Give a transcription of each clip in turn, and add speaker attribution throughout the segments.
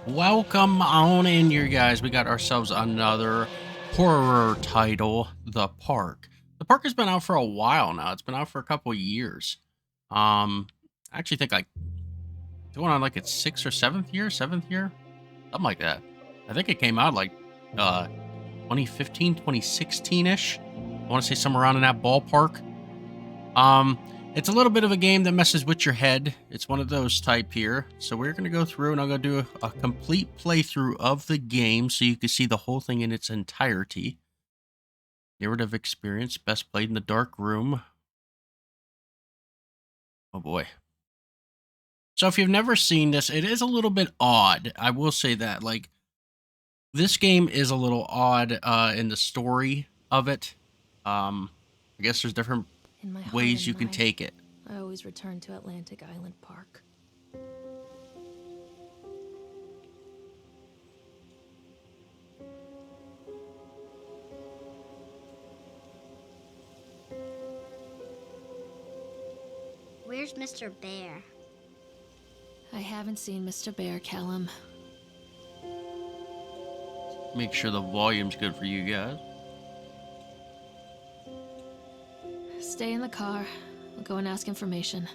Speaker 1: Welcome on in, you guys. We got ourselves another horror title, The Park. The Park has been out for a while now. It's been out for a couple of years. I actually think like going on like its sixth or seventh year, something like that. I think it came out like 2015, 2016-ish. I want to say somewhere around in that ballpark. Um, it's a little bit of a game that messes with your head. It's one of those type here. So we're going to go through and I'm going to do a complete playthrough of the game so you can see the whole thing in its entirety. Narrative experience, best played in the dark room. Oh boy. So if you've never seen this, it is a little bit odd. I will say that. Like, this game is a little odd in the story of it. I guess there's different
Speaker 2: In my heart
Speaker 1: ways
Speaker 2: and
Speaker 1: you can
Speaker 2: mind,
Speaker 1: take it.
Speaker 2: I always return to Atlantic Island Park.
Speaker 3: Where's Mr. Bear?
Speaker 2: I haven't seen Mr. Bear, Callum.
Speaker 1: Make sure the volume's good for you guys.
Speaker 2: Stay in the car. We'll go and ask information.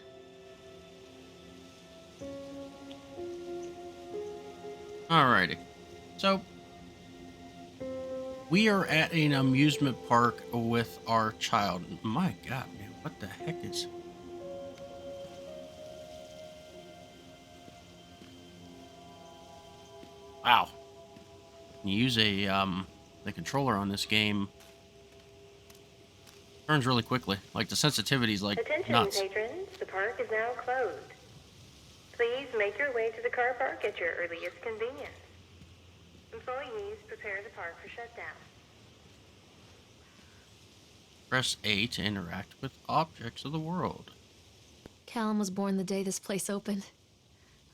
Speaker 1: Alrighty. So, we are at an amusement park with our child. My god, man, what the heck is... Wow. You use a, the controller on this game turns really quickly. Like, the sensitivity's like
Speaker 4: Attention,
Speaker 1: nuts.
Speaker 4: patrons. The park is now closed. Please make your way to the car park at your earliest convenience. Employees, prepare the park for shutdown.
Speaker 1: Press A to interact with objects of the world.
Speaker 2: Callum was born the day this place opened.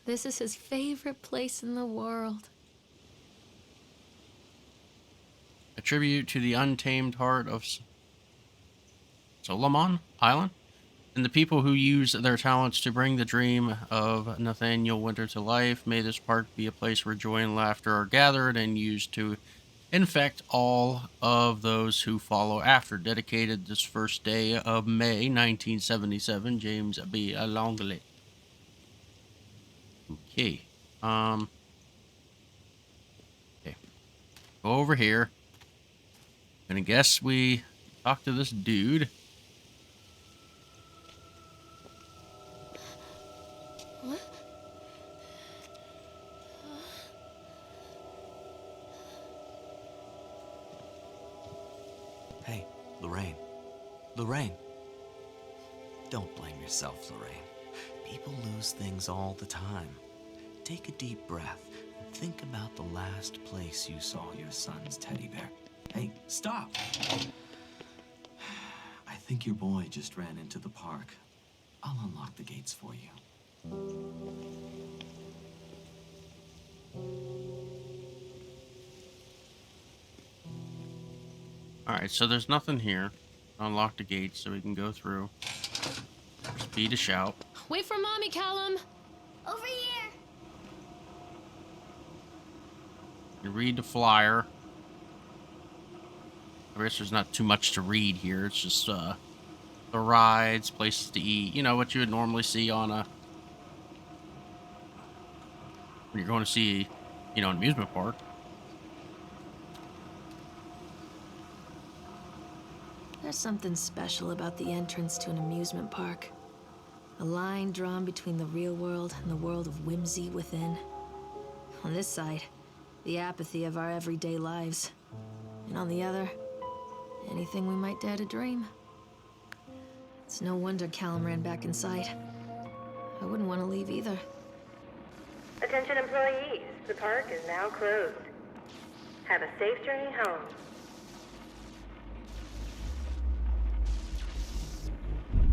Speaker 2: This is his favorite place in the world.
Speaker 1: A tribute to the untamed heart of Solomon Island and the people who use their talents to bring the dream of Nathaniel Winter to life. May this park be a place where joy and laughter are gathered and used to infect all of those who follow after. Dedicated this first day of May 1977, James B. Longley. Okay. Okay. Go over here. And I guess we talk to this dude.
Speaker 2: What?
Speaker 5: Hey, Lorraine. Lorraine. Don't blame yourself, Lorraine. People lose things all the time. Take a deep breath and think about the last place you saw your son's teddy bear. Hey, stop! I think your boy just ran into the park. I'll unlock the gates for you.
Speaker 1: Alright, so there's nothing here. Unlock the gates so we can go through. Speed to shout.
Speaker 2: Wait for Mommy, Callum!
Speaker 3: Over here!
Speaker 1: You read the flyer. I guess there's not too much to read here. It's just the rides, places to eat. You know, what you would normally see on a... when you're going to see, you know, an amusement park.
Speaker 2: There's something special about the entrance to an amusement park. A line drawn between the real world and the world of whimsy within. On this side, the apathy of our everyday lives. And on the other, anything we might dare to dream. It's no wonder Callum ran back inside. I wouldn't want to leave either.
Speaker 4: Attention, employees. The park is now closed. Have a safe journey home.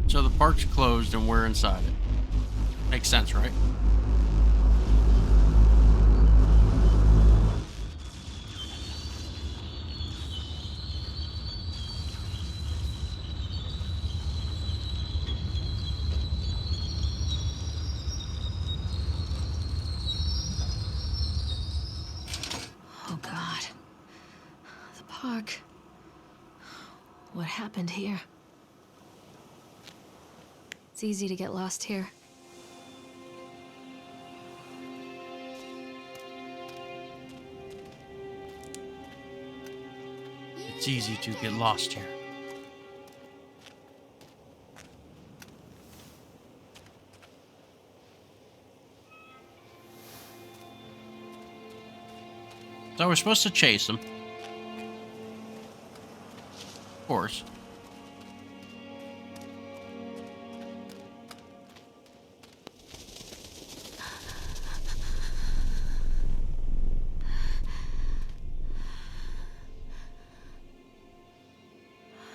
Speaker 1: So the park's closed and we're inside it. Makes sense, right?
Speaker 2: park. What happened here? It's easy to get lost here.
Speaker 1: It's easy to get lost here. So we're supposed to chase him. Of course.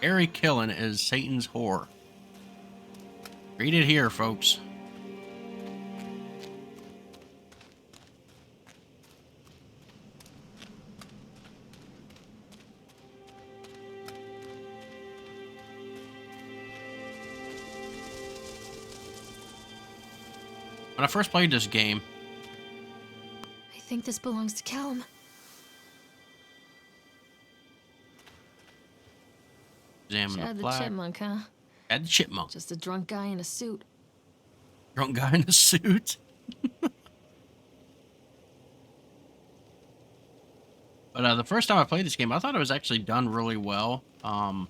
Speaker 1: Harry Killen is Satan's whore. Read it here, folks. When I first played this game,
Speaker 2: I think this belongs to Callum.
Speaker 1: examine
Speaker 2: Chad
Speaker 1: the
Speaker 2: the
Speaker 1: plaque.
Speaker 2: Chipmunk, huh?
Speaker 1: Chad the Chipmunk.
Speaker 2: Just a drunk guy in a suit.
Speaker 1: Drunk guy in a suit. But the first time I played this game, I thought it was actually done really well. I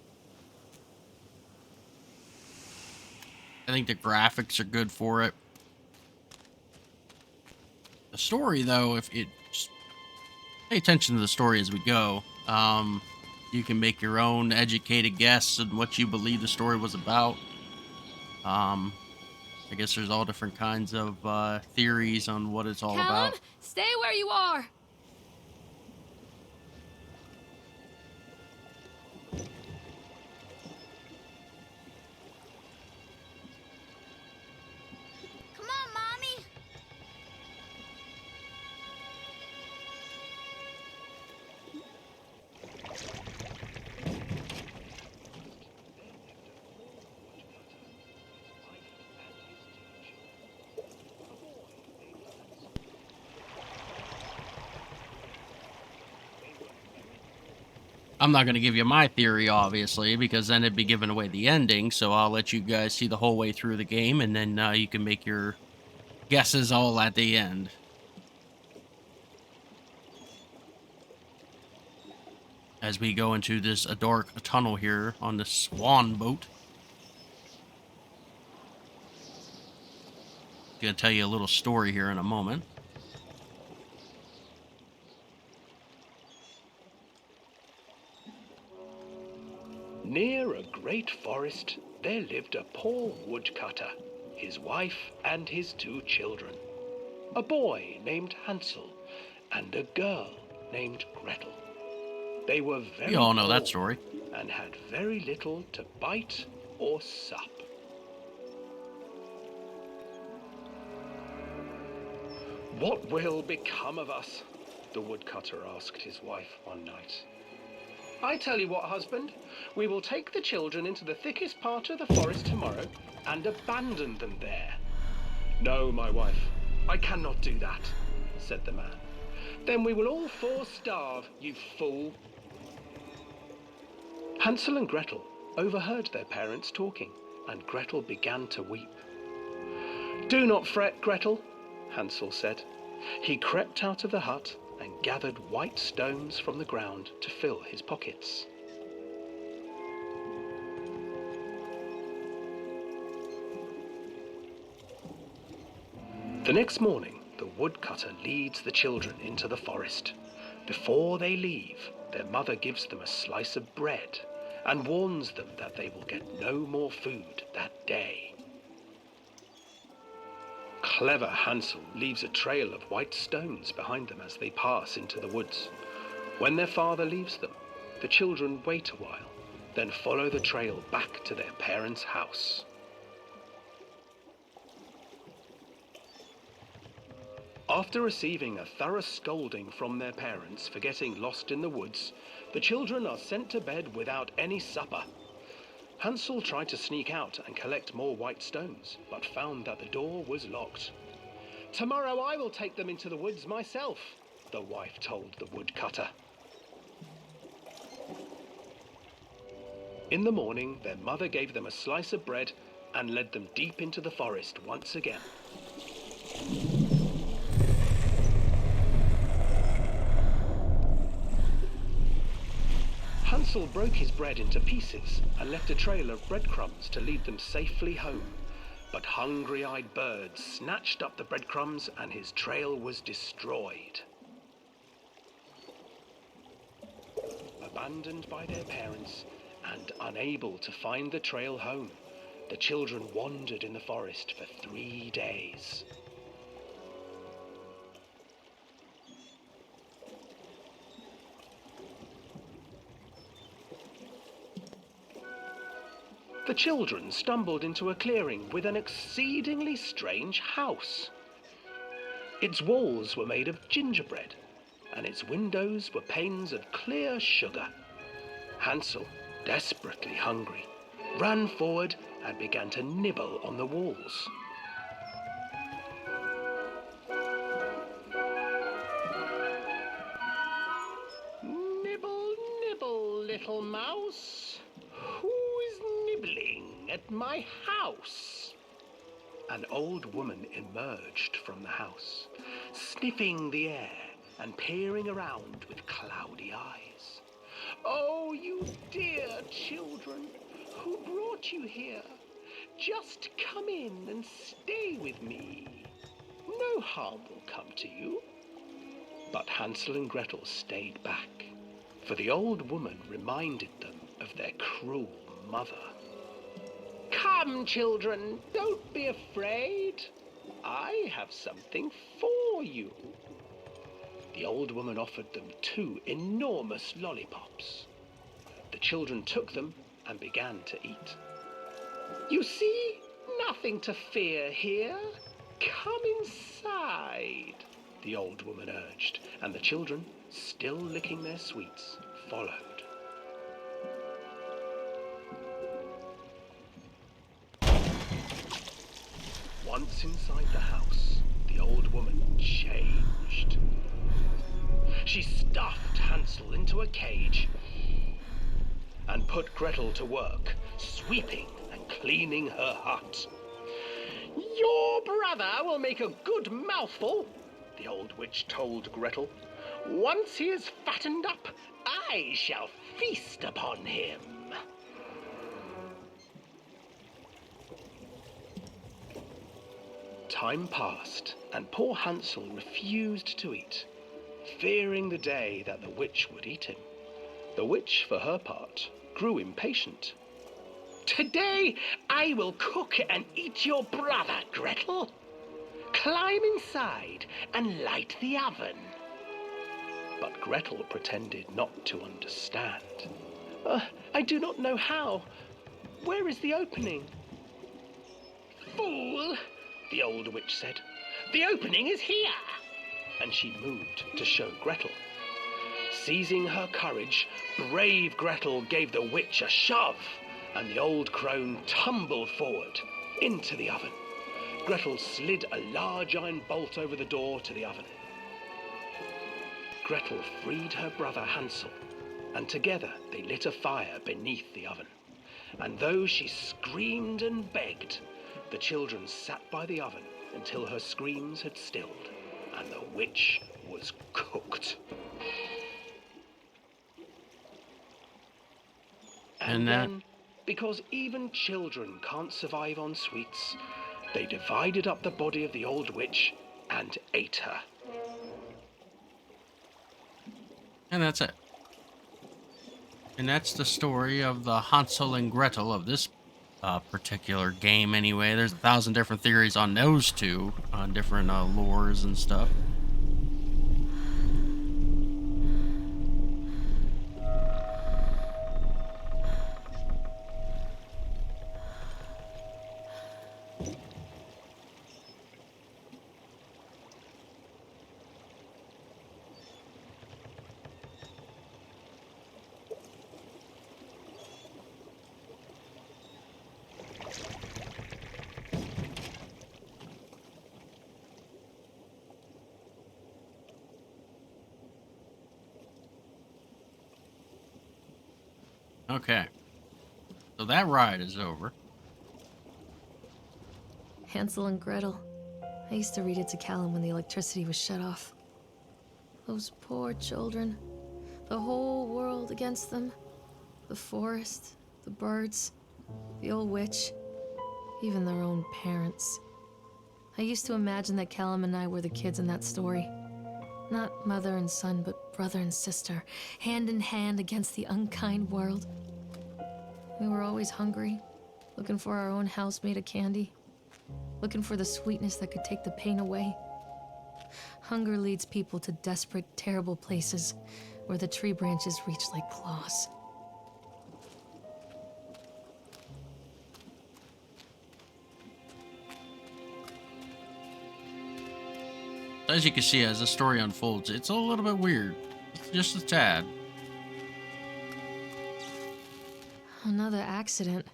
Speaker 1: think the graphics are good for it. The story, though, if it just pay attention to the story as we go, you can make your own educated guess on what you believe the story was about. I guess there's all different kinds of theories on what it's all
Speaker 2: Callum,
Speaker 1: about.
Speaker 2: stay where you are.
Speaker 3: Come on, Mommy.
Speaker 1: I'm not going to give you my theory, obviously, because then it'd be giving away the ending. So I'll let you guys see the whole way through the game, and then you can make your guesses all at the end. As we go into this dark tunnel here on the Swan boat. Gonna tell you a little story here in a moment.
Speaker 6: Near a great forest, there lived a poor woodcutter, his wife and his 2 children. A boy named Hansel and a girl named Gretel. They were very
Speaker 1: You all know that
Speaker 6: poor
Speaker 1: story.
Speaker 6: and had very little to bite or sup. What will become of us? The woodcutter asked his wife one night. I tell you what, husband, we will take the children into the thickest part of the forest tomorrow and abandon them there. No, my wife, I cannot do that, said the man. Then we will all 4 starve, you fool. Hansel and Gretel overheard their parents talking, and Gretel began to weep. Do not fret, Gretel, Hansel said. He crept out of the hut and gathered white stones from the ground to fill his pockets. The next morning, the woodcutter leads the children into the forest. Before they leave, their mother gives them a slice of bread and warns them that they will get no more food that day. Clever Hansel leaves a trail of white stones behind them as they pass into the woods. When their father leaves them, the children wait a while, then follow the trail back to their parents' house. After receiving a thorough scolding from their parents for getting lost in the woods, the children are sent to bed without any supper. Hansel tried to sneak out and collect more white stones, but found that the door was locked. Tomorrow I will take them into the woods myself, the wife told the woodcutter. In the morning, their mother gave them a slice of bread and led them deep into the forest once again. Hansel broke his bread into pieces and left a trail of breadcrumbs to lead them safely home. But hungry-eyed birds snatched up the breadcrumbs and his trail was destroyed. Abandoned by their parents and unable to find the trail home, the children wandered in the forest for 3 days. The children stumbled into a clearing with an exceedingly strange house. Its walls were made of gingerbread, and its windows were panes of clear sugar. Hansel, desperately hungry, ran forward and began to nibble on the walls. Nibble, nibble, little mouse. Who is nibbling at my house? An old woman emerged from the house, sniffing the air and peering around with cloudy eyes. Oh, you dear children, who brought you here? Just come in and stay with me. No harm will come to you. But Hansel and Gretel stayed back, for the old woman reminded them of their cruel mother. Come, children, don't be afraid. I have something for you. The old woman offered them 2 enormous lollipops. The children took them and began to eat. You see, nothing to fear here. Come inside, the old woman urged, and the children, still licking their sweets, followed. Once inside the house, the old woman changed. She stuffed Hansel into a cage and put Gretel to work, sweeping and cleaning her hut. Your brother will make a good mouthful, the old witch told Gretel. Once he is fattened up, I shall feast upon him. Time passed, and poor Hansel refused to eat, fearing the day that the witch would eat him. The witch, for her part, grew impatient. Today I will cook and eat your brother, Gretel. Climb inside and light the oven. But Gretel pretended not to understand. I do not know how. Where is the opening? Fool, the old witch said. The opening is here. And she moved to show Gretel. Seizing her courage, brave Gretel gave the witch a shove, and the old crone tumbled forward into the oven. Gretel slid a large iron bolt over the door to the oven. Gretel freed her brother Hansel, and together they lit a fire beneath the oven. And though she screamed and begged, the children sat by the oven until her screams had stilled, and the witch was cooked. And then, because even children can't survive on sweets, they divided up the body of the old witch and ate her.
Speaker 1: And that's it. And that's the story of the Hansel and Gretel of this particular game anyway. There's 1,000 different theories on those two, on different lores and stuff. Okay. So that ride is over.
Speaker 2: Hansel and Gretel. I used to read it to Callum when the electricity was shut off. Those poor children. The whole world against them. The forest, the birds, the old witch, even their own parents. I used to imagine that Callum and I were the kids in that story. Not mother and son, but brother and sister, hand in hand against the unkind world. We were always hungry, looking for our own house made of candy, looking for the sweetness that could take the pain away. Hunger leads people to desperate, terrible places where the tree branches reach like claws.
Speaker 1: As you can see, as the story unfolds, it's a little bit weird. Just a tad.
Speaker 2: Another accident.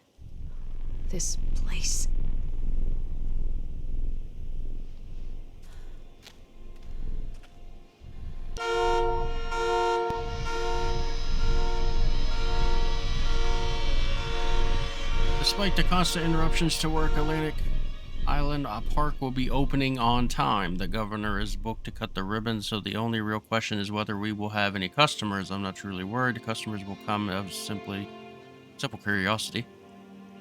Speaker 2: This place.
Speaker 1: Despite the constant interruptions to work, Atlantic Island Park will be opening on time. The governor is booked to cut the ribbon, so the only real question is whether we will have any customers. I'm not truly worried. The customers will come of simple curiosity.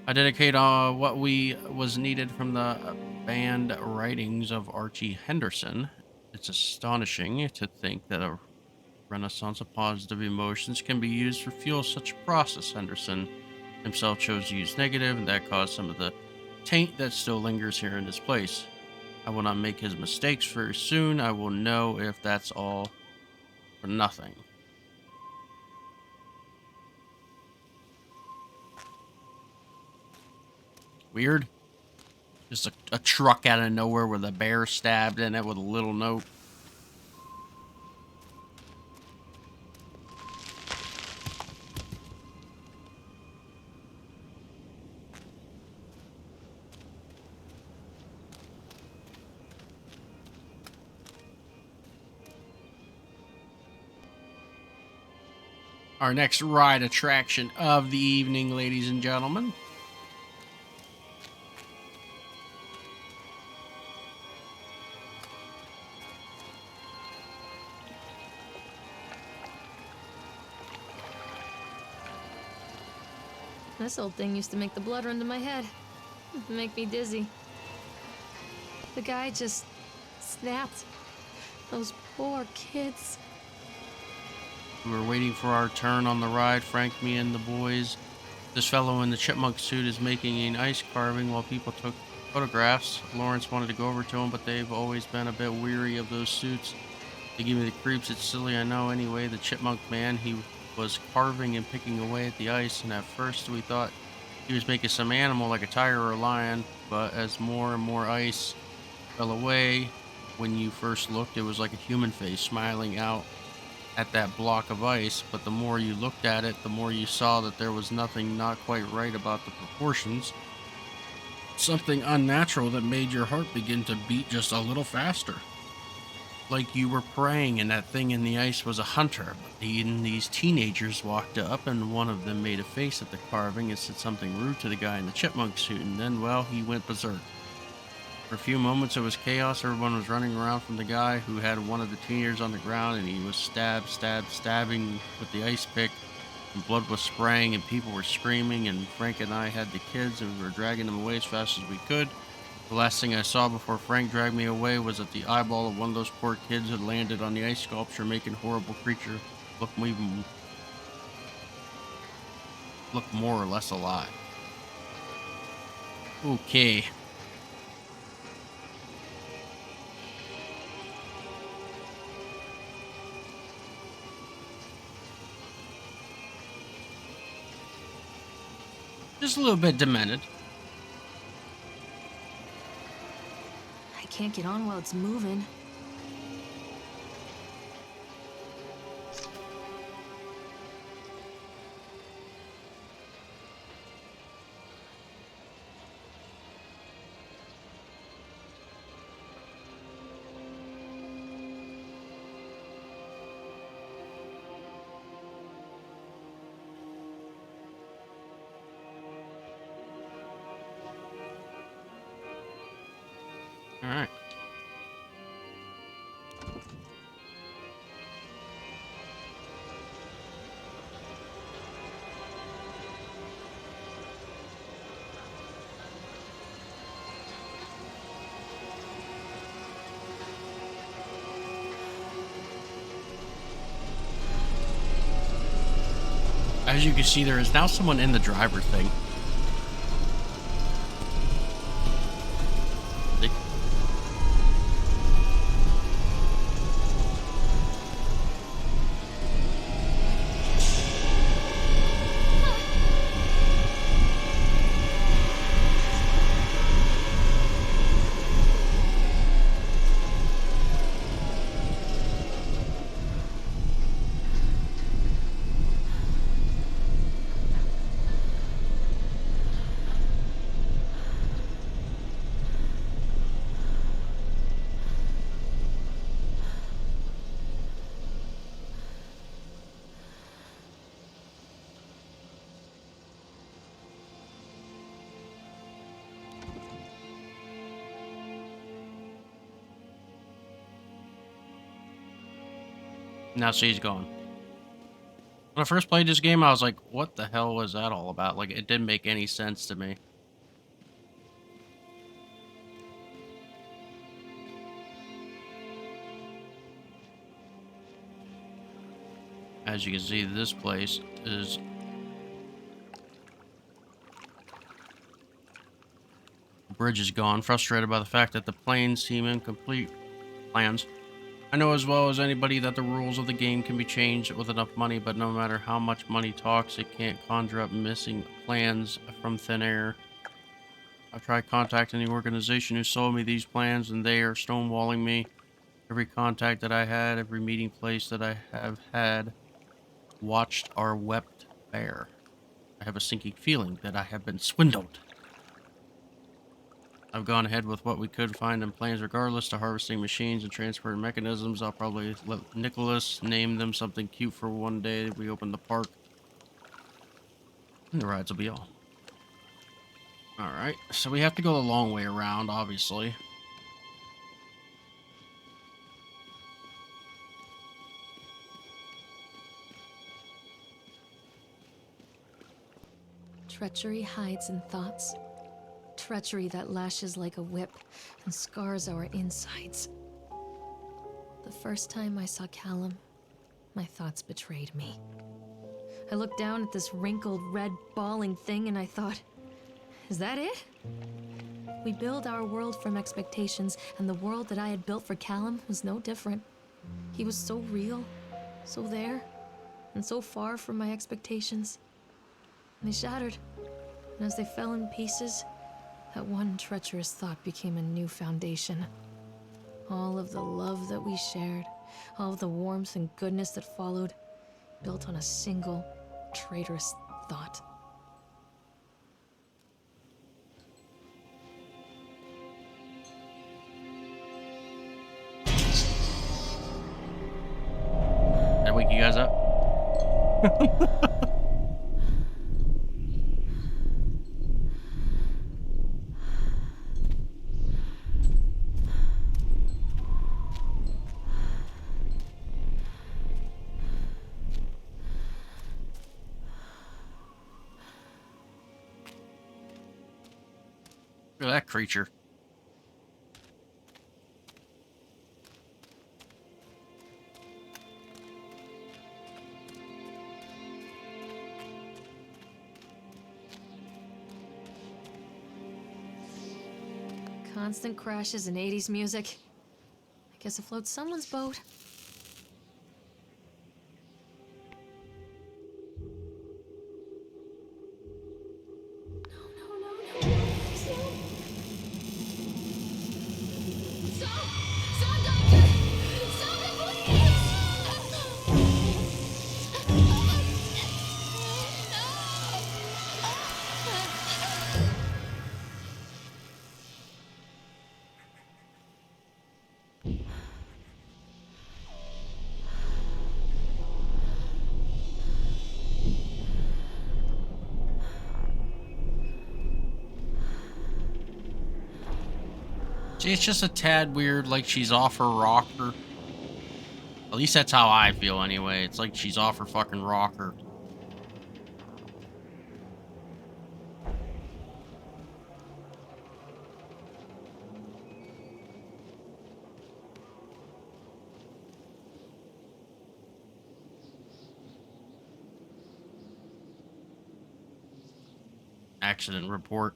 Speaker 1: I dedicate what was needed from the banned writings of Archie Henderson. It's astonishing to think that a renaissance of positive emotions can be used for fuel such a process. Henderson himself chose to use negative, and that caused some of the taint that still lingers here in this place. I will not make his mistakes very soon. I will know if that's all for nothing. Weird. Just a truck out of nowhere with a bear stabbed in it with a little note. Our next ride attraction of the evening, ladies and gentlemen.
Speaker 2: This old thing used to make the blood run to my head. Make me dizzy. The guy just snapped. Those poor kids.
Speaker 1: We were waiting for our turn on the ride, Frank, me, and the boys. This fellow in the chipmunk suit is making an ice carving while people took photographs. Lawrence wanted to go over to him, but they've always been a bit weary of those suits. They give me the creeps. It's silly, I know. Anyway, the chipmunk man, he was carving and picking away at the ice, and at first we thought he was making some animal like a tiger or a lion, but as more and more ice fell away, when you first looked, it was like a human face smiling out at that block of ice, but the more you looked at it, the more you saw that there was nothing not quite right about the proportions. Something unnatural that made your heart begin to beat just a little faster. Like you were praying and that thing in the ice was a hunter. But these teenagers walked up and one of them made a face at the carving and said something rude to the guy in the chipmunk suit, and then, well, he went berserk. For a few moments, it was chaos. Everyone was running around from the guy who had one of the teenagers on the ground, and he was stabbing with the ice pick, and blood was spraying, and people were screaming, and Frank and I had the kids, and we were dragging them away as fast as we could. The last thing I saw before Frank dragged me away was that the eyeball of one of those poor kids had landed on the ice sculpture, making a horrible creature look more or less alive. Okay. Just a little bit demented.
Speaker 2: I can't get on while it's moving.
Speaker 1: All right. As you can see, there is now someone in the driver thing. See? Now she's gone. When I first played this game, I was like, what the hell was that all about? Like, it didn't make any sense to me. As you can see, this place is the bridge is gone, frustrated by the fact that the plans seem incomplete. Plans. I know as well as anybody that the rules of the game can be changed with enough money, but no matter how much money talks, it can't conjure up missing plans from thin air. I've tried contacting the organization who sold me these plans, and they are stonewalling me. Every contact that I had, every meeting place that I have had, watched or wept bare. I have a sinking feeling that I have been swindled. I've gone ahead with what we could find in plans regardless to harvesting machines and transport mechanisms. I'll probably let Nicholas name them something cute for one day we open the park. And the rides will be all. Alright, so we have to go the long way around, obviously.
Speaker 2: Treachery hides in thoughts. Treachery that lashes like a whip and scars our insides. The first time I saw Callum, my thoughts betrayed me. I looked down at this wrinkled, red, bawling thing and I thought, is that it? We build our world from expectations, and the world that I had built for Callum was no different. He was so real, so there, and so far from my expectations. They shattered, and as they fell in pieces, that one treacherous thought became a new foundation. All of the love that we shared, all of the warmth and goodness that followed, built on a single, traitorous thought.
Speaker 1: That wake you guys up? Look at that creature.
Speaker 2: Constant crashes and 80s music. I guess it floats someone's boat.
Speaker 1: See, it's just a tad weird, like she's off her rocker. At least that's how I feel anyway. It's like she's off her fucking rocker. Accident report.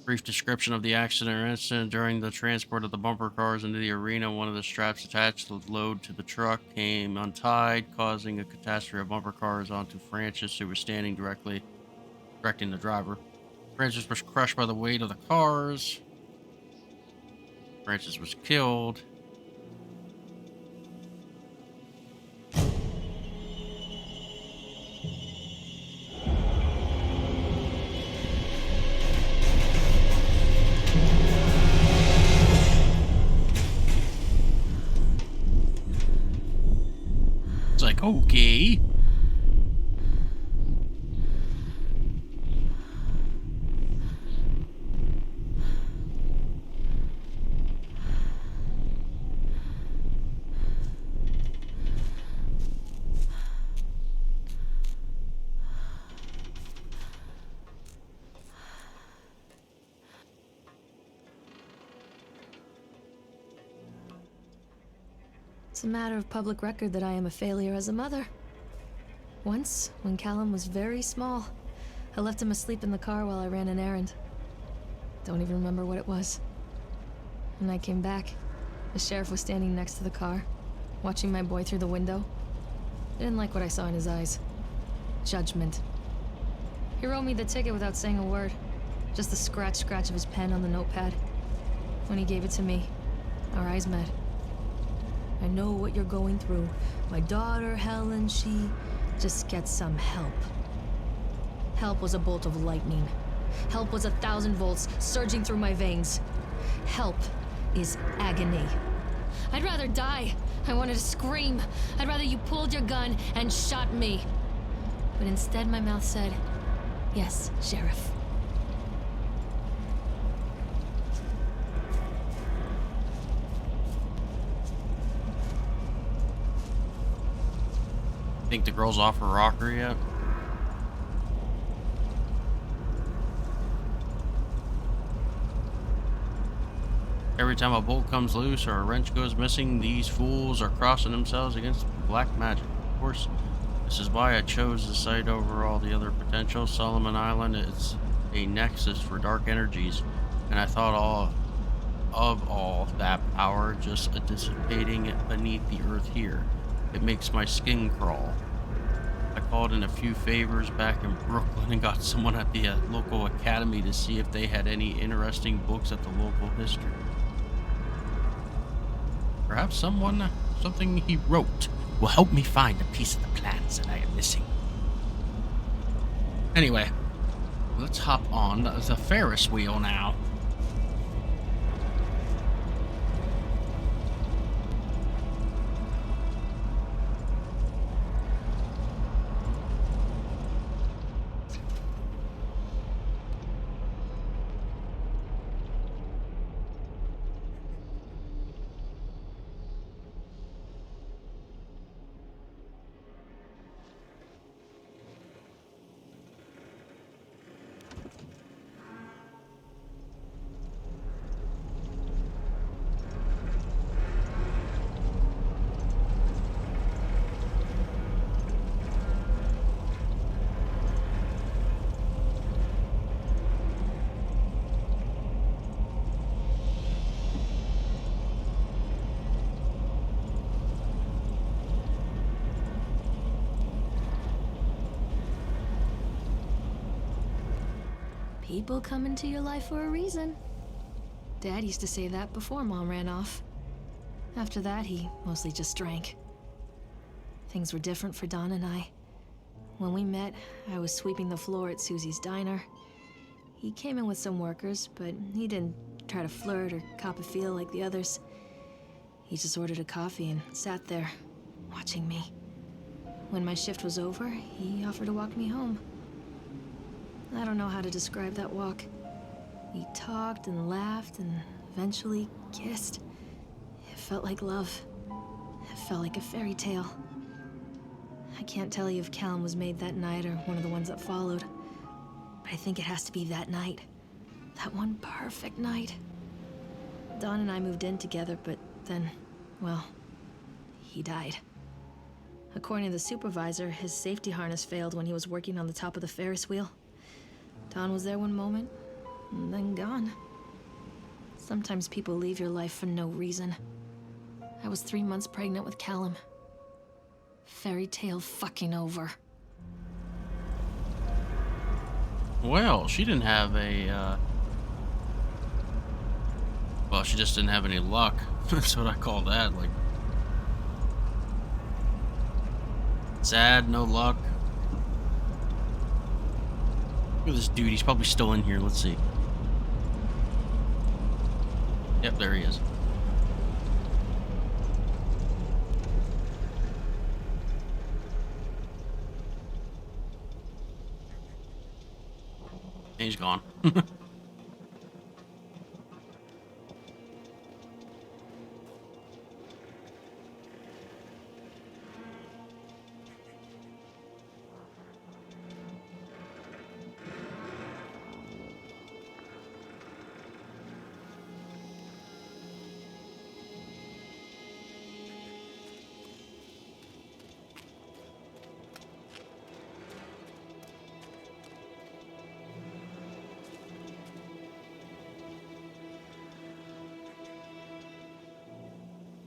Speaker 1: Brief description of the accident or incident. During the transport of the bumper cars into the arena, one of the straps attached to the load to the truck came untied, causing a catastrophe of bumper cars onto Francis, who was standing directing the driver. Francis was crushed by the weight of the cars. Francis was killed. It's like, okay.
Speaker 2: It's a matter of public record that I am a failure as a mother. Once, when Callum was very small, I left him asleep in the car while I ran an errand. Don't even remember what it was. When I came back, the sheriff was standing next to the car, watching my boy through the window. I didn't like what I saw in his eyes. Judgment. He wrote me the ticket without saying a word. Just the scratch of his pen on the notepad. When he gave it to me, our eyes met. I know what you're going through. My daughter, Helen, she just gets some help. Help was a bolt of lightning. Help was 1,000 volts surging through my veins. Help is agony. I'd rather die. I wanted to scream. I'd rather you pulled your gun and shot me. But instead my mouth said, "Yes, Sheriff."
Speaker 1: Think the girl's off her rocker yet? Every time a bolt comes loose or a wrench goes missing, these fools are crossing themselves against black magic. Of course, this is why I chose the site over all the other potential. Solomon Island is a nexus for dark energies, and I thought all that power just dissipating beneath the earth here. It makes my skin crawl. I called in a few favors back in Brooklyn and got someone at the local academy to see if they had any interesting books at the local history. Perhaps something he wrote will help me find a piece of the plans that I am missing. Anyway, let's hop on the Ferris wheel now.
Speaker 2: People come into your life for a reason. Dad used to say that before Mom ran off. After that, he mostly just drank. Things were different for Don and I. When we met, I was sweeping the floor at Susie's diner. He came in with some workers, but he didn't try to flirt or cop a feel like the others. He just ordered a coffee and sat there, watching me. When my shift was over, he offered to walk me home. I don't know how to describe that walk. We talked and laughed and eventually kissed. It felt like love. It felt like a fairy tale. I can't tell you if Callum was made that night or one of the ones that followed, but I think it has to be that night. That one perfect night. Dawn and I moved in together, but then, well, he died. According to the supervisor, his safety harness failed when he was working on the top of the Ferris wheel. Dawn was there one moment, and then gone. Sometimes people leave your life for no reason. I was 3 months pregnant with Callum. Fairy tale fucking over.
Speaker 1: Well, she didn't have a, well, she just didn't have any luck. That's what I call that, like... sad, no luck. Look at this dude, he's probably still in here, let's see. Yep, there he is. He's gone.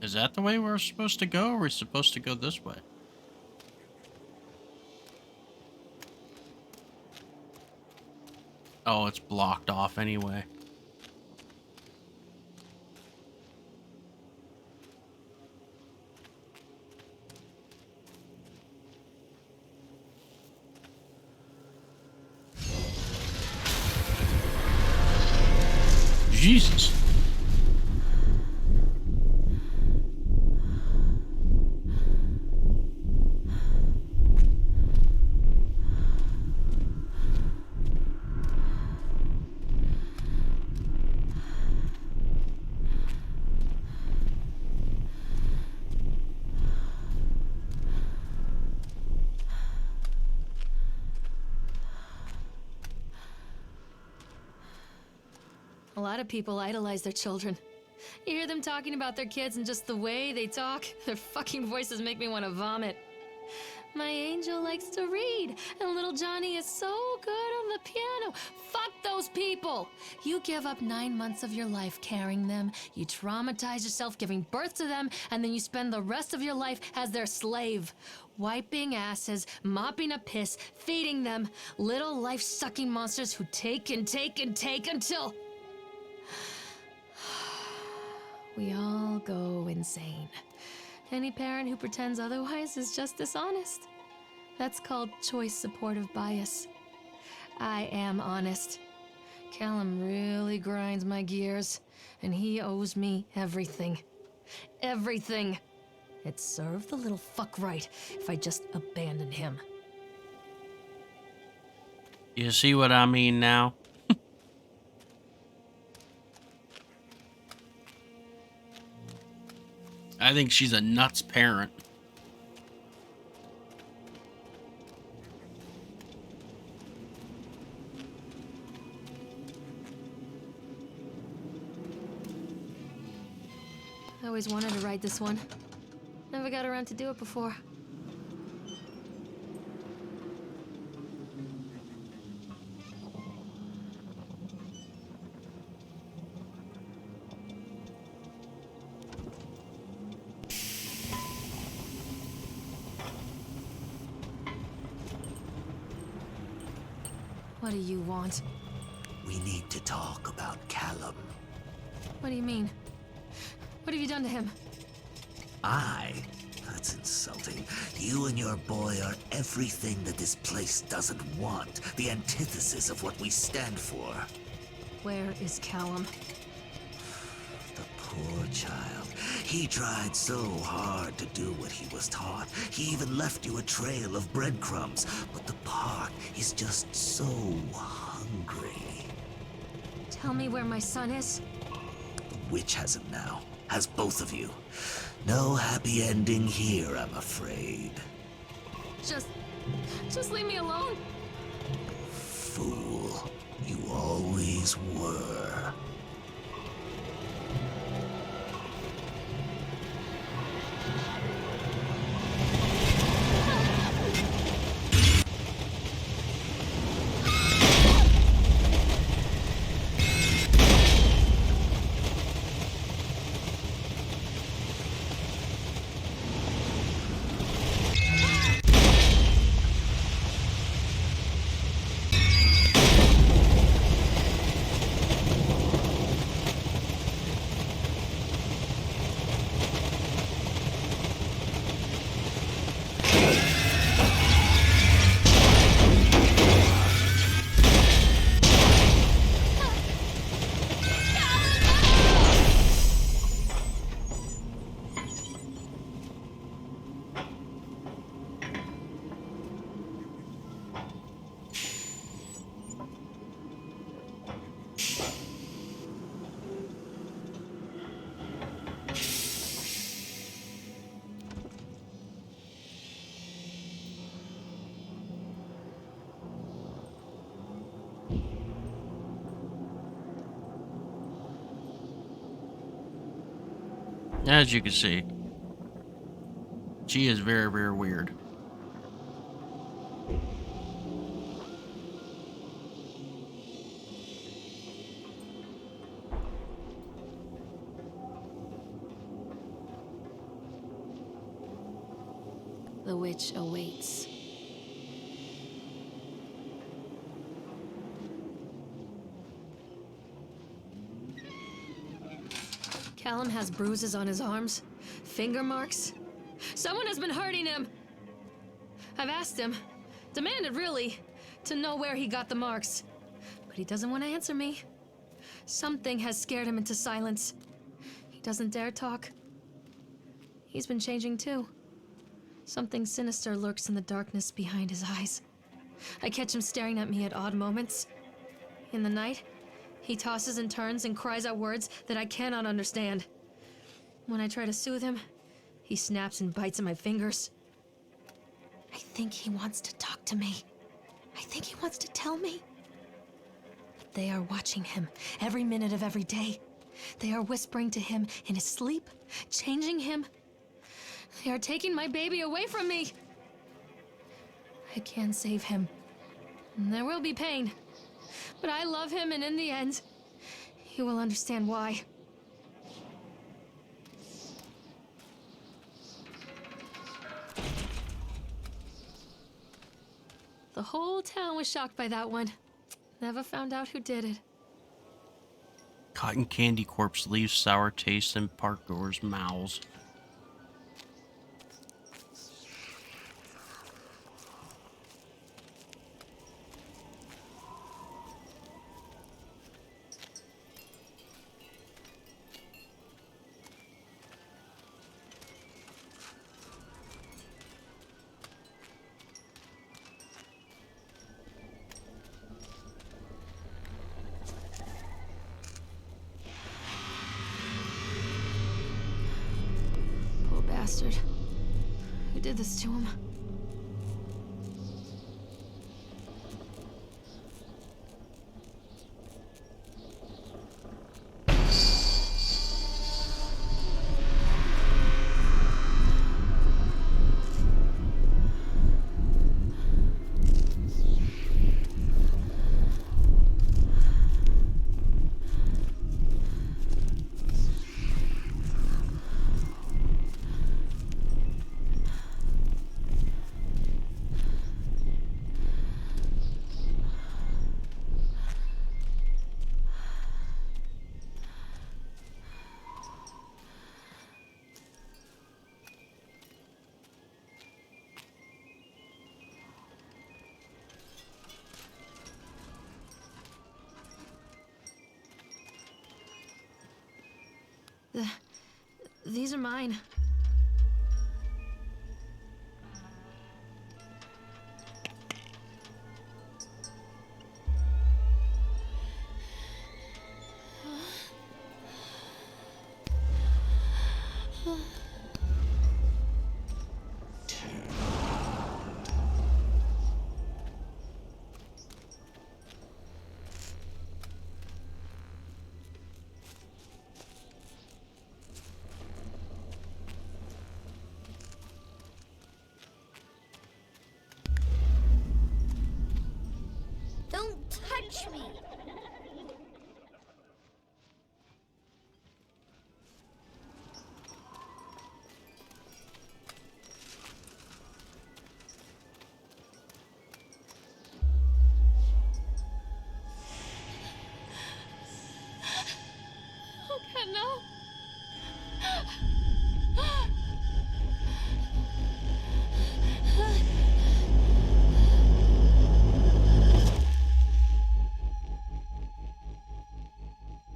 Speaker 1: Is that the way we're supposed to go, or are we supposed to go this way? Oh, it's blocked off anyway. Jesus.
Speaker 2: A lot of people idolize their children. You hear them talking about their kids and just the way they talk, their fucking voices make me want to vomit. My angel likes to read, and little Johnny is so good on the piano. Fuck those people! You give up 9 months of your life carrying them, you traumatize yourself giving birth to them, and then you spend the rest of your life as their slave. Wiping asses, mopping up piss, feeding them. Little life-sucking monsters who take and take and take until... we all go insane. Any parent who pretends otherwise is just dishonest. That's called choice supportive bias. I am honest. Callum really grinds my gears, and he owes me everything. Everything. It'd serve the little fuck right if I just abandoned him.
Speaker 1: You see what I mean now? I think she's a nuts parent.
Speaker 2: I always wanted to ride this one. Never got around to do it before. What do you want?
Speaker 5: We need to talk about Callum.
Speaker 2: What do you mean? What have you done to him?
Speaker 5: That's insulting. You and your boy are everything that this place doesn't want. The antithesis of what we stand for.
Speaker 2: Where is Callum?
Speaker 5: The poor child. He tried so hard to do what he was taught. He even left you a trail of breadcrumbs. But the park is just so hungry.
Speaker 2: Tell me where my son is.
Speaker 5: The witch has him now. Has both of you. No happy ending here, I'm afraid.
Speaker 2: Just leave me alone.
Speaker 5: Fool. You always were.
Speaker 1: As you can see, she is very, very weird.
Speaker 2: The witch awaits. Callum has bruises on his arms, finger marks. Someone has been hurting him. I've asked him, demanded really, to know where he got the marks. But he doesn't want to answer me. Something has scared him into silence. He doesn't dare talk. He's been changing too. Something sinister lurks in the darkness behind his eyes. I catch him staring at me at odd moments. In the night, he tosses and turns and cries out words that I cannot understand. When I try to soothe him, he snaps and bites at my fingers. I think he wants to talk to me. I think he wants to tell me. But they are watching him every minute of every day. They are whispering to him in his sleep, changing him. They are taking my baby away from me. I can save him. There will be pain. But I love him, and in the end, he will understand why. The whole town was shocked by that one. Never found out who did it.
Speaker 1: Cotton candy corpse leaves sour taste in parkgoers' mouths.
Speaker 2: Poor bastard. Who did this to him? These are mine.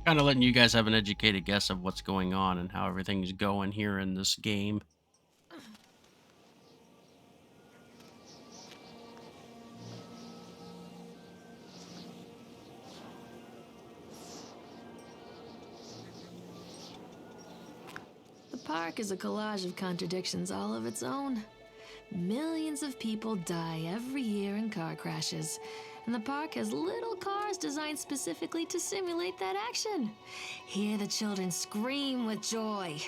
Speaker 1: Kind of letting you guys have an educated guess of what's going on and how everything's going here in this game.
Speaker 2: The park is a collage of contradictions all of its own. Millions of people die every year in car crashes, and the park has little cars designed specifically to simulate that action. Hear the children scream with joy.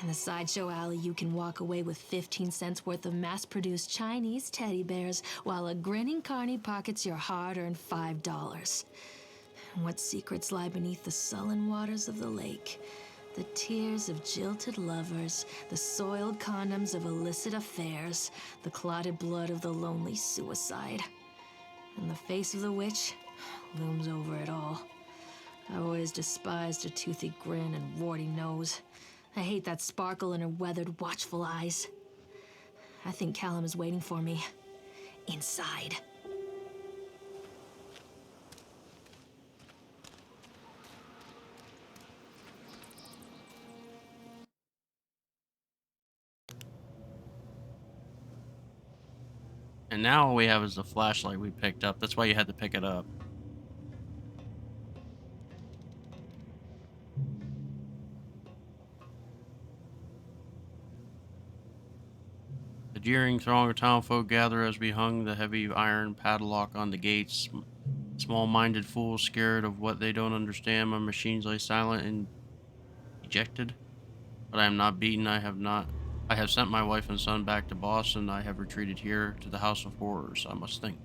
Speaker 2: In the sideshow alley, you can walk away with 15 cents worth of mass-produced Chinese teddy bears, while a grinning carny pockets your hard-earned $5. What secrets lie beneath the sullen waters of the lake? The tears of jilted lovers, the soiled condoms of illicit affairs, the clotted blood of the lonely suicide. And the face of the witch looms over it all. I've always despised her toothy grin and warty nose. I hate that sparkle in her weathered, watchful eyes. I think Callum is waiting for me. Inside.
Speaker 1: And now all we have is the flashlight we picked up. That's why you had to pick it up. The jeering throng of townfolk gather as we hung the heavy iron padlock on the gates. Small-minded fools scared of what they don't understand. My machines lay silent and dejected. But I am not beaten. I have sent my wife and son back to Boston. I have retreated here to the House of Horrors. I must think.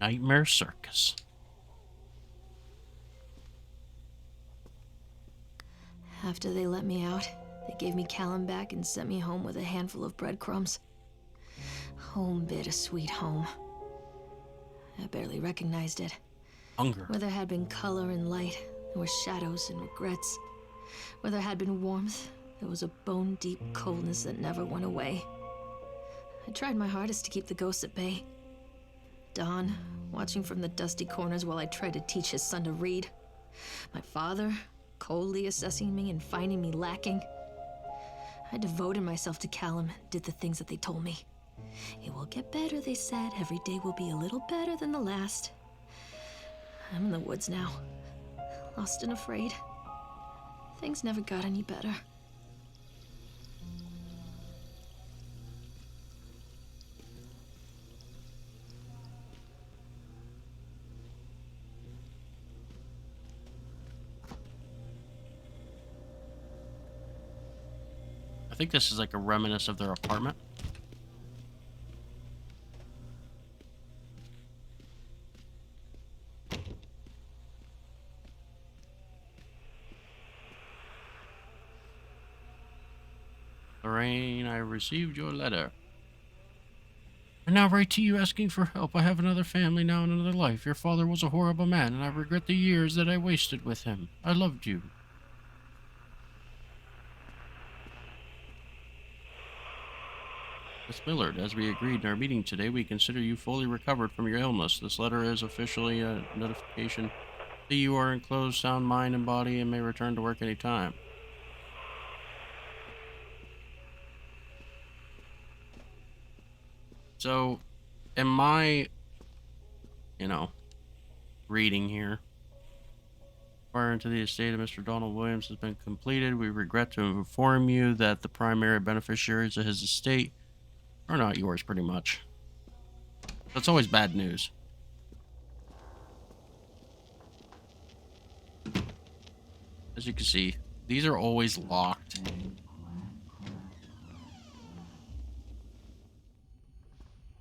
Speaker 1: Nightmare Circus.
Speaker 2: After they let me out, they gave me Callum back and sent me home with a handful of breadcrumbs. Home, bittersweet home. I barely recognized it.
Speaker 1: Hunger.
Speaker 2: Where there had been color and light, there were shadows and regrets. Where there had been warmth, there was a bone-deep coldness that never went away. I tried my hardest to keep the ghosts at bay. Don, watching from the dusty corners while I tried to teach his son to read. My father, coldly assessing me and finding me lacking. I devoted myself to Callum and did the things that they told me. It will get better, they said. Every day will be a little better than the last. I'm in the woods now, lost and afraid. Things never got any better.
Speaker 1: I think this is like a reminiscence of their apartment. Lorraine, I received your letter. I now write to you asking for help. I have another family now and another life. Your father was a horrible man, and I regret the years that I wasted with him. I loved you. Miss Millard, as we agreed in our meeting today, we consider you fully recovered from your illness. This letter is officially a notification that you are in closed sound mind and body and may return to work any time. So, in my, reading here, inquiry into the estate of Mr. Donald Williams has been completed. We regret to inform you that the primary beneficiaries of his estate are not yours, pretty much. That's always bad news. As you can see, these are always locked.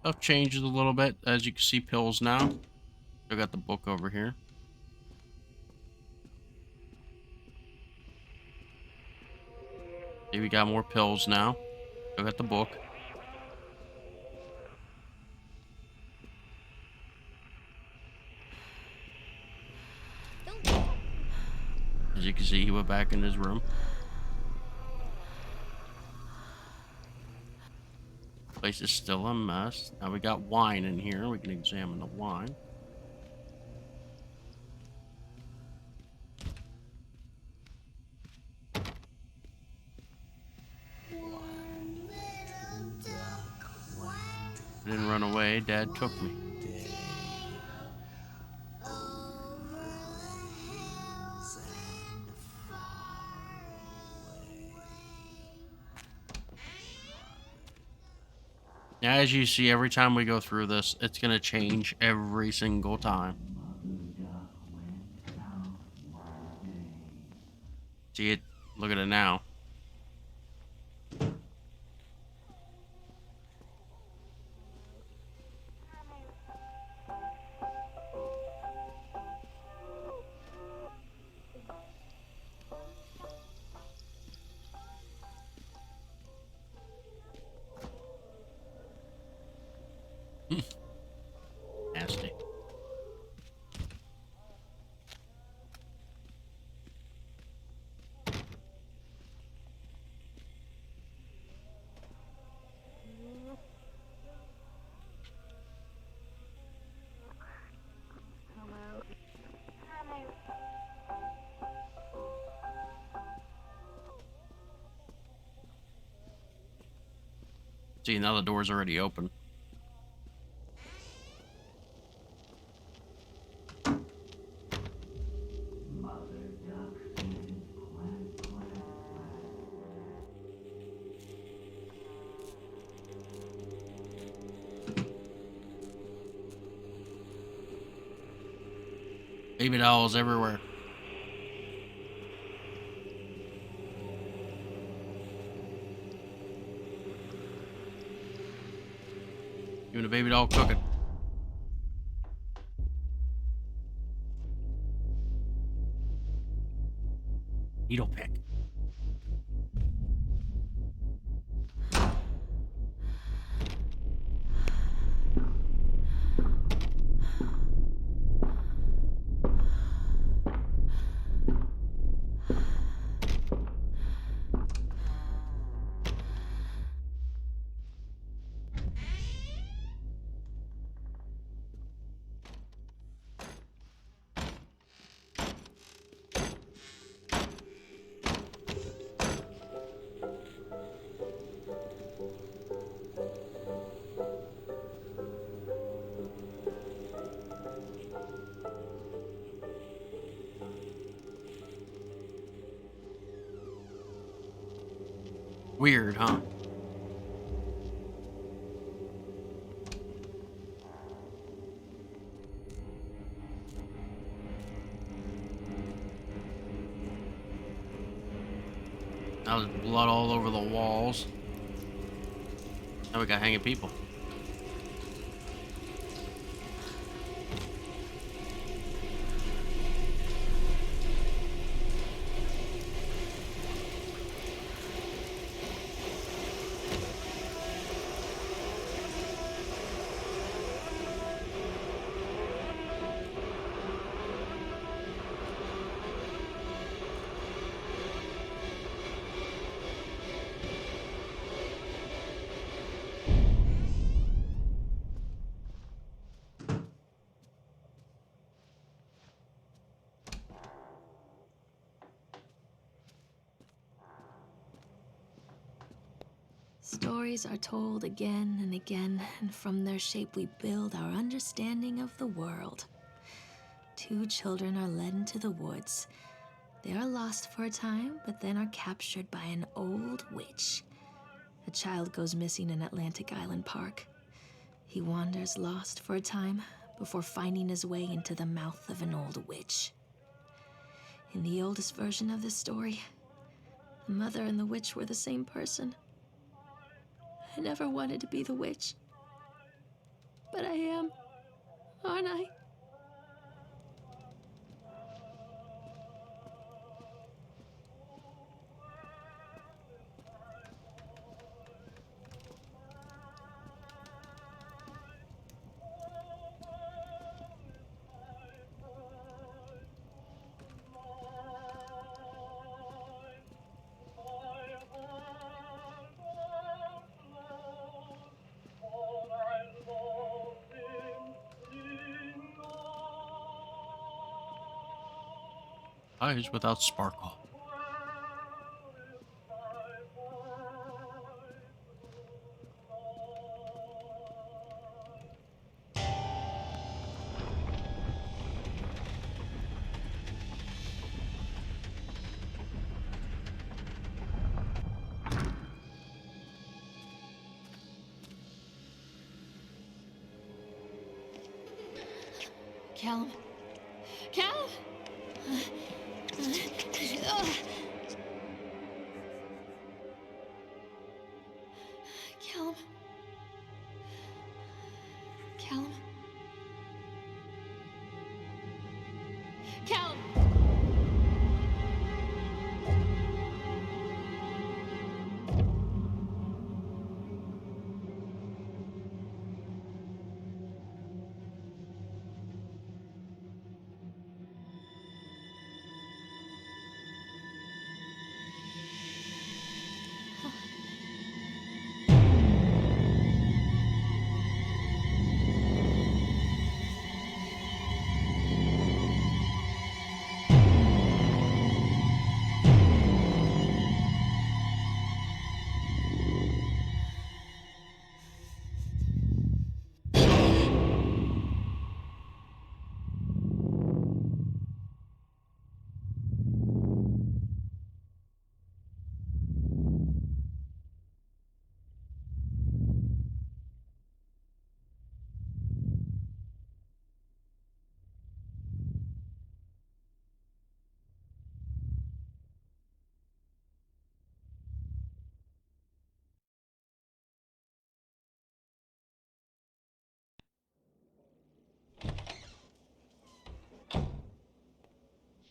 Speaker 1: Stuff changes a little bit. As you can see, pills now. I got the book over here. See, we got more pills now. I got the book. As you can see, he went back in his room. Place is still a mess. Now we got wine in here. We can examine the wine. I didn't run away. Dad took me. Now, as you see, every time we go through this, it's going to change every single time. See it? Look at it now. Nasty. See, now the door's already open. Baby dolls everywhere. Even a baby doll cooking. Needle pick. Weird, huh? Now there's blood all over the walls. Now we got hanging people.
Speaker 2: Stories are told again and again, and from their shape we build our understanding of the world. Two children are led into the woods. They are lost for a time, but then are captured by an old witch. A child goes missing in Atlantic Island Park. He wanders lost for a time before finding his way into the mouth of an old witch. In the oldest version of this story, the mother and the witch were the same person. I never wanted to be the witch. But I am, aren't I?
Speaker 1: Eyes without sparkle.
Speaker 2: Callum? Callum? Callum? Callum? Callum!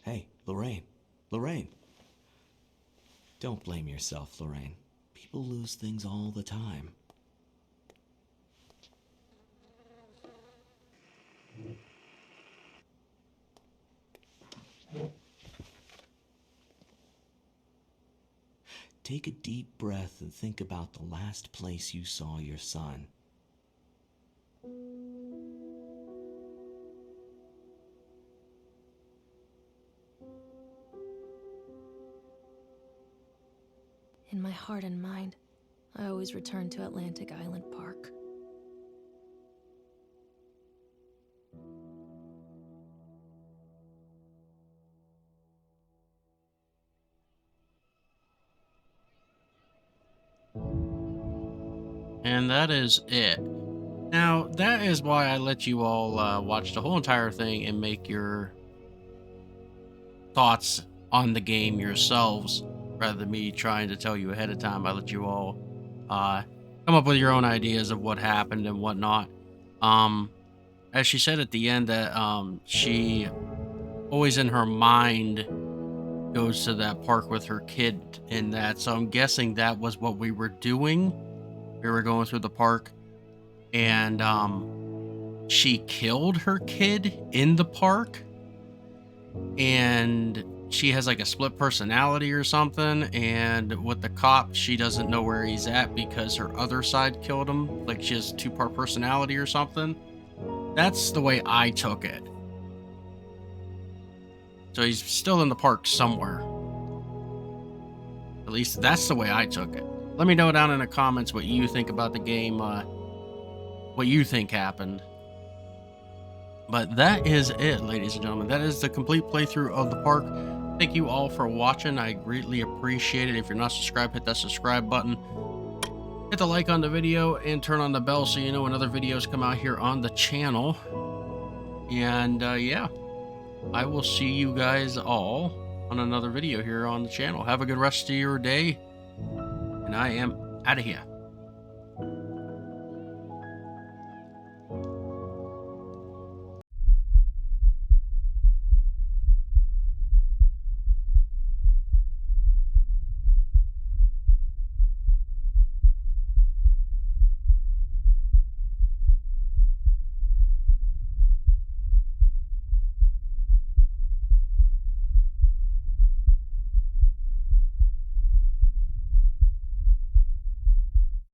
Speaker 5: Hey, Lorraine. Lorraine. Don't blame yourself, Lorraine. People lose things all the time. Take a deep breath and think about the last place you saw your son.
Speaker 2: In my heart and mind, I always return to Atlantic Island Park.
Speaker 1: And that is it. Now, that is why I let you all watch the whole entire thing and make your thoughts on the game yourselves, rather than me trying to tell you ahead of time. I let you all come up with your own ideas of what happened and whatnot. As she said at the end, that she always in her mind goes to that park with her kid in that. So I'm guessing that was what we were doing. We were going through the park, and she killed her kid in the park, and she has like a split personality or something. And with the cop, she doesn't know where he's at because her other side killed him. Like she has two-part personality or something. That's the way I took it. So he's still in the park somewhere. At least that's the way I took it. Let me know down in the comments what you think about the game, what you think happened. But that is it, ladies and gentlemen. That is the complete playthrough of the park. Thank you all for watching. I greatly appreciate it. If you're not subscribed, hit that subscribe button. Hit the like on the video and turn on the bell so you know when other videos come out here on the channel. And yeah, I will see you guys all on another video here on the channel. Have a good rest of your day. And I am out of here.